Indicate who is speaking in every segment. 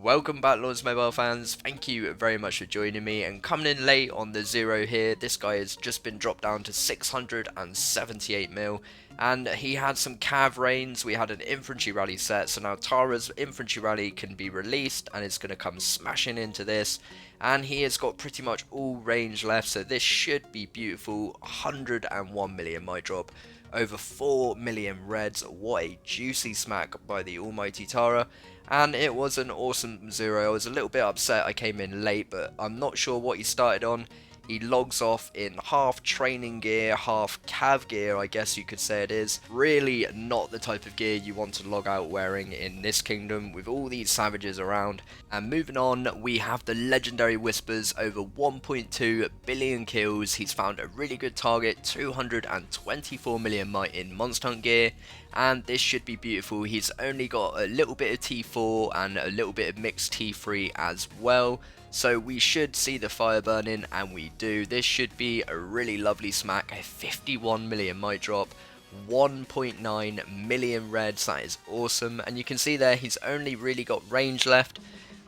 Speaker 1: Welcome back, Lords Mobile fans. Thank you very much for joining me and coming in late on the zero here. This guy has just been dropped down to 678 mil, and he had some cav reigns. We had an infantry rally set, so now Tarah's infantry rally can be released and it's going to come smashing into this. And he has got pretty much all range left, so this should be beautiful. 101 million my drop, over 4 million reds. What a juicy smack by the almighty Tarah. And it was an awesome zero. I was a little bit upset I came in late, but I'm not sure what he started on. He logs off in half training gear, half cav gear, I guess you could say it is. Really not the type of gear you want to log out wearing in this kingdom with all these savages around. And moving on, we have the legendary Whispers, over 1.2 billion kills. He's found a really good target, 224 million might in Monster Hunt gear. And this should be beautiful. He's only got a little bit of T4 and a little bit of mixed T3 as well. So we should see the fire burning, and we do. This should be a really lovely smack. A 51 million might drop, 1.9 million reds. That is awesome. And you can see there he's only really got range left,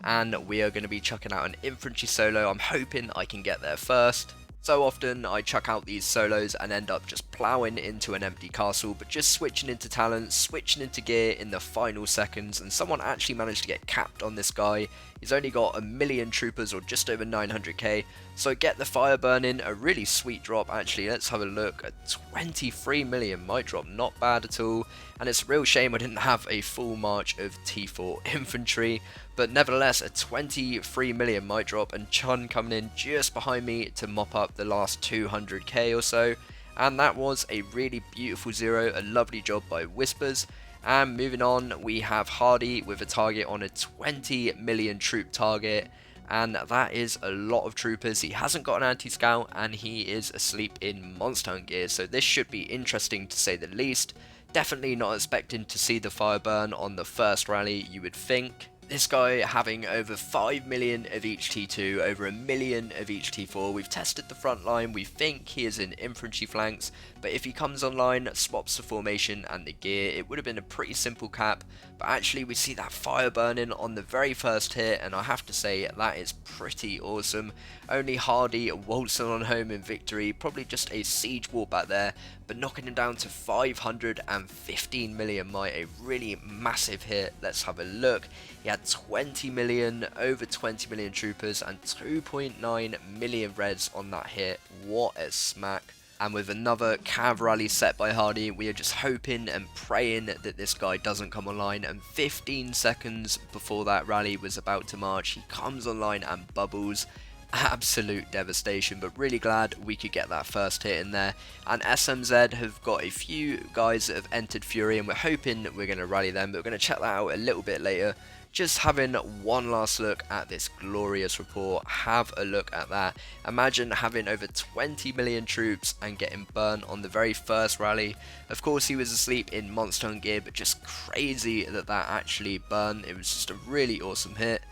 Speaker 1: and we are going to be chucking out an infantry solo. I'm hoping I can get there first. So often I chuck out these solos and end up just ploughing into an empty castle, but just switching into talents, switching into gear in the final seconds, and someone actually managed to get capped on this guy. He's only got a million troopers, or just over 900k, so get the fire burning. A really sweet drop actually. Let's have a look. A 23 million might drop, not bad at all. And it's a real shame I didn't have a full march of T4 infantry, but nevertheless a 23 million might drop, and Chun coming in just behind me to mop up the last 200k or so. And that was a really beautiful zero, a lovely job by Whispers. And moving on, we have Hardy with a target on a 20 million troop target, and that is a lot of troopers. He hasn't got an anti-scout, and he is asleep in Monster Hunt gear, so this should be interesting to say the least. Definitely not expecting to see the fire burn on the first rally, you would think. This guy having over 5 million of each T2, over a million of each T4. We've tested the front line, we think he is in infantry flanks, but if he comes online, swaps the formation and the gear, it would have been a pretty simple cap. But actually we see that fire burning on the very first hit, and I have to say that is pretty awesome. Only Hardy waltzing on home in victory, probably just a siege war back there, but knocking him down to 515 million might, a really massive hit. Let's have a look. He had 20 million, over 20 million troopers, and 2.9 million reds on that hit. What a smack. And with another cav rally set by Hardy, we are just hoping and praying that this guy doesn't come online. And 15 seconds before that rally was about to march, he comes online and bubbles. Absolute devastation, but really glad we could get that first hit in there. And SMZ have got a few guys that have entered Fury, and we're hoping we're going to rally them, but we're going to check that out a little bit later. Just having one last look at this glorious report. Have a look at that. Imagine having over 20 million troops and getting burnt on the very first rally. Of course he was asleep in Monster Hunt gear, but just crazy that that actually burned. It was just a really awesome hit.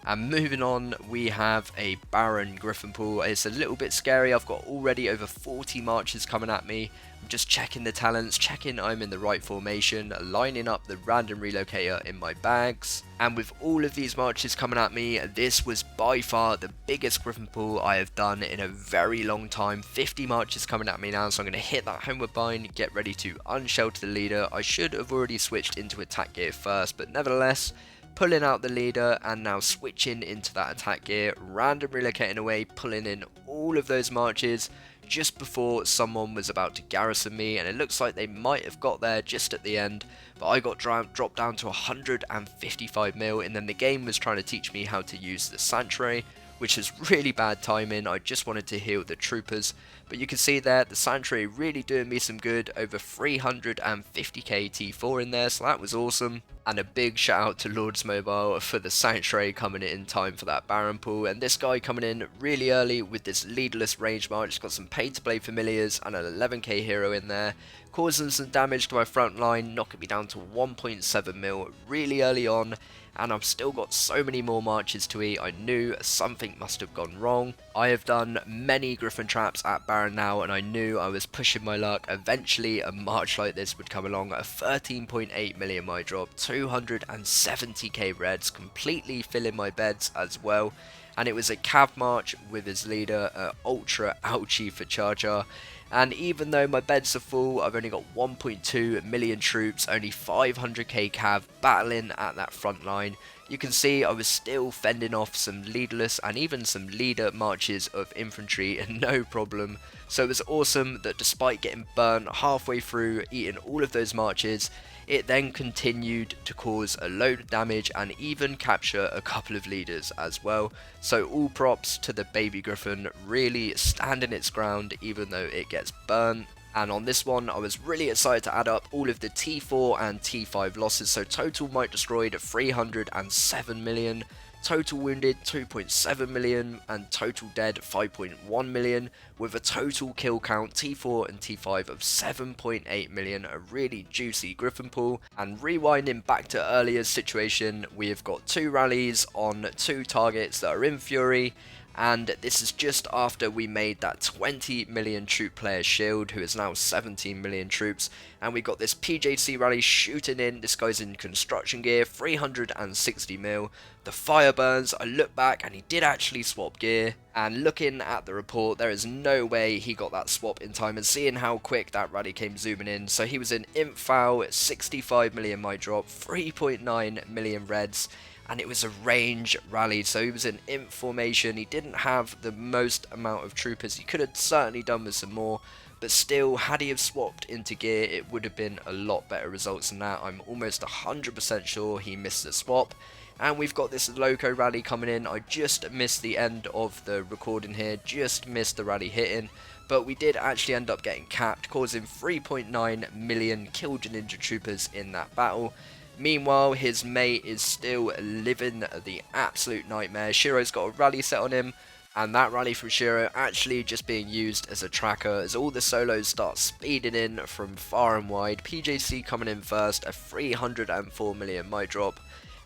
Speaker 1: And moving on, we have a Baron Griffin pool. It's a little bit scary. I've got already over 40 marches coming at me. I'm just checking the talents, checking I'm in the right formation, lining up the random relocator in my bags. And with all of these marches coming at me, this was by far the biggest Griffin pool I have done in a very long time. 50 marches coming at me now, so I'm going to hit that homeward bind, get ready to unshelter the leader. I should have already switched into attack gear first, but nevertheless, pulling out the leader and now switching into that attack gear, random relocating away, pulling in all of those marches just before someone was about to garrison me, and it looks like they might have got there just at the end, but I got dropped down to 155 mil, and then the game was trying to teach me how to use the sanctuary, which is really bad timing. I just wanted to heal the troopers, but you can see there the sanctuary really doing me some good, over 350k T4 in there, so that was awesome. And a big shout out to Lords Mobile for the sanctuary coming in time for that Baron pool, and this guy coming in really early with this leaderless range march. Got some pay to play familiars and an 11k hero in there, causing some damage to my front line, knocking me down to 1.7 mil really early on. And I've still got so many more marches to eat. I knew something must have gone wrong. I have done many Griffin traps at Baron Baron now, and I knew I was pushing my luck. Eventually a March like this would come along, a 13.8 million my drop, 270k reds, completely filling my beds as well. And it was a cav march with his leader, ultra ouchie for ChaCha. And even though my beds are full, I've only got 1.2 million troops, only 500k cav battling at that front line. You can see I was still fending off some leaderless and even some leader marches of infantry and no problem. So it was awesome that despite getting burnt halfway through eating all of those marches, it then continued to cause a load of damage and even capture a couple of leaders as well. So all props to the baby Griffin really standing its ground even though it gets burnt. And on this one, I was really excited to add up all of the T4 and T5 losses. So total might destroyed 307 million, total wounded 2.7 million, and total dead 5.1 million, with a total kill count T4 and T5 of 7.8 million, a really juicy Griffin pool. And rewinding back to earlier situation, we have got 2 rallies on 2 targets that are in Fury. And this is just after we made that 20 million troop player shield, who is now 17 million troops. And we got this PJC rally shooting in. This guy's in construction gear, 360 mil. The fire burns. I look back and he did actually swap gear. And looking at the report, there is no way he got that swap in time. And seeing how quick that rally came zooming in. So he was in imp foul, 65 million my drop, 3.9 million reds. And it was a range rally, so he was in imp formation. He didn't have the most amount of troopers. He could have certainly done with some more, but still, had he have swapped into gear, it would have been a lot better results than that. I'm almost 100% sure he missed the swap. And we've got this Loco rally coming in. I just missed the end of the recording here, just missed the rally hitting. But we did actually end up getting capped, causing 3.9 million killed ninja troopers in that battle. Meanwhile, his mate is still living the absolute nightmare. Shiro's got a rally set on him, and that rally from Shiro actually just being used as a tracker as all the solos start speeding in from far and wide. PJC coming in first, a 304 million might drop.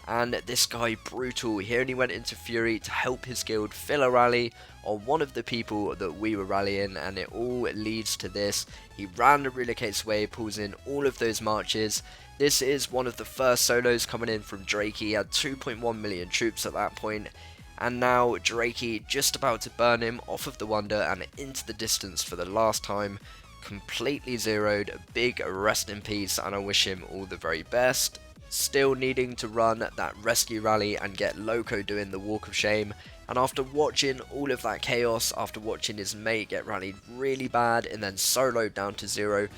Speaker 1: And this guy, brutal, he only went into Fury to help his guild fill a rally on one of the people that we were rallying, and it all leads to this. He randomly relocates away, pulls in all of those marches. This is one of the first solos coming in from Drakey. He had 2.1 million troops at that point. And now Drakey just about to burn him off of the Wonder and into the distance for the last time. Completely zeroed. A big rest in peace, and I wish him all the very best. Still needing to run that rescue rally and get Loco doing the walk of shame. And after watching all of that chaos, after watching his mate get rallied really bad and then soloed down to 0,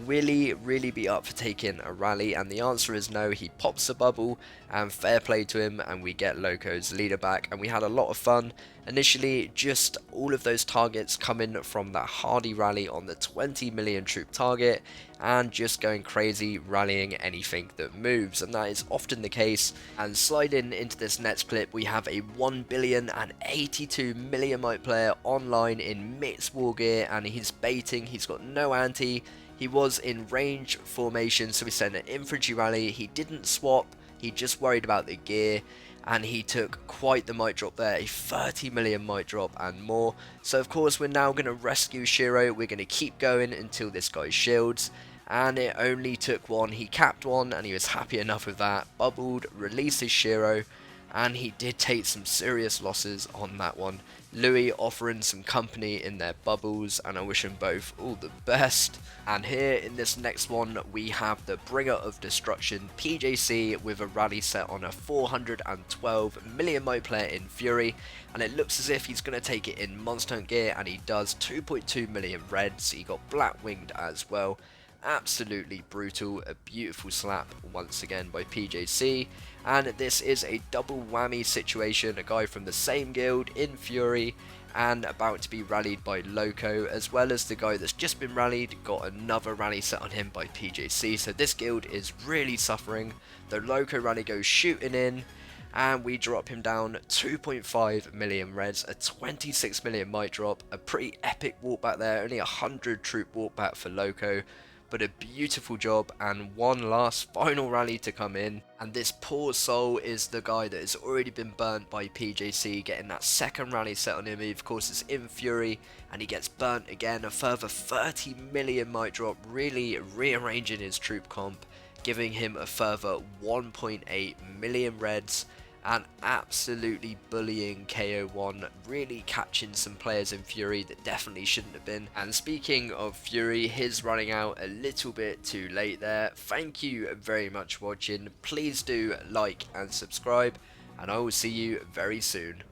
Speaker 1: will he really be up for taking a rally? And the answer is no. He pops a bubble, and fair play to him, and we get Loco's leader back, and we had a lot of fun. Initially, just all of those targets coming from that hardy rally on the 20 million troop target, and just going crazy rallying anything that moves, and that is often the case. And sliding into this next clip, we have a 1,082 million might player online in mixed war gear, and he's baiting. He's got no anti. He was in range formation, so we sent an infantry rally. He didn't swap, he just worried about the gear, and he took quite the might drop there, a 30 million might drop and more. So of course we're now going to rescue Shiro. We're going to keep going until this guy shields, and it only took one. He capped one, and he was happy enough with that. Bubbled, releases Shiro, and he did take some serious losses on that one. Louis offering some company in their bubbles, and I wish them both all the best. And here in this next one, we have the Bringer of Destruction PJC with a rally set on a 412 million might player in Fury, and it looks as if he's going to take it in Monster Hunt gear, and he does. 2.2 million reds. He got black winged as well. Absolutely brutal. A beautiful slap once again by PJC, and this is a double whammy situation. A guy from the same guild in Fury and about to be rallied by Loco, as well as the guy that's just been rallied got another rally set on him by PJC. So this guild is really suffering. The Loco rally goes shooting in, and we drop him down 2.5 million reds, a 26 million might drop. A pretty epic walk back there, only 100 troop walk back for Loco. but a beautiful job, and one last final rally to come in. And this poor soul is the guy that has already been burnt by PJC, getting that second rally set on him. He of course is in Fury, and he gets burnt again. A further 30 million might drop, really rearranging his troop comp, giving him a further 1.8 million reds, and absolutely bullying KO1, really catching some players in Fury that definitely shouldn't have been. And speaking of Fury, his running out a little bit too late there. Thank you very much for watching. Please do like and subscribe, and I will see you very soon.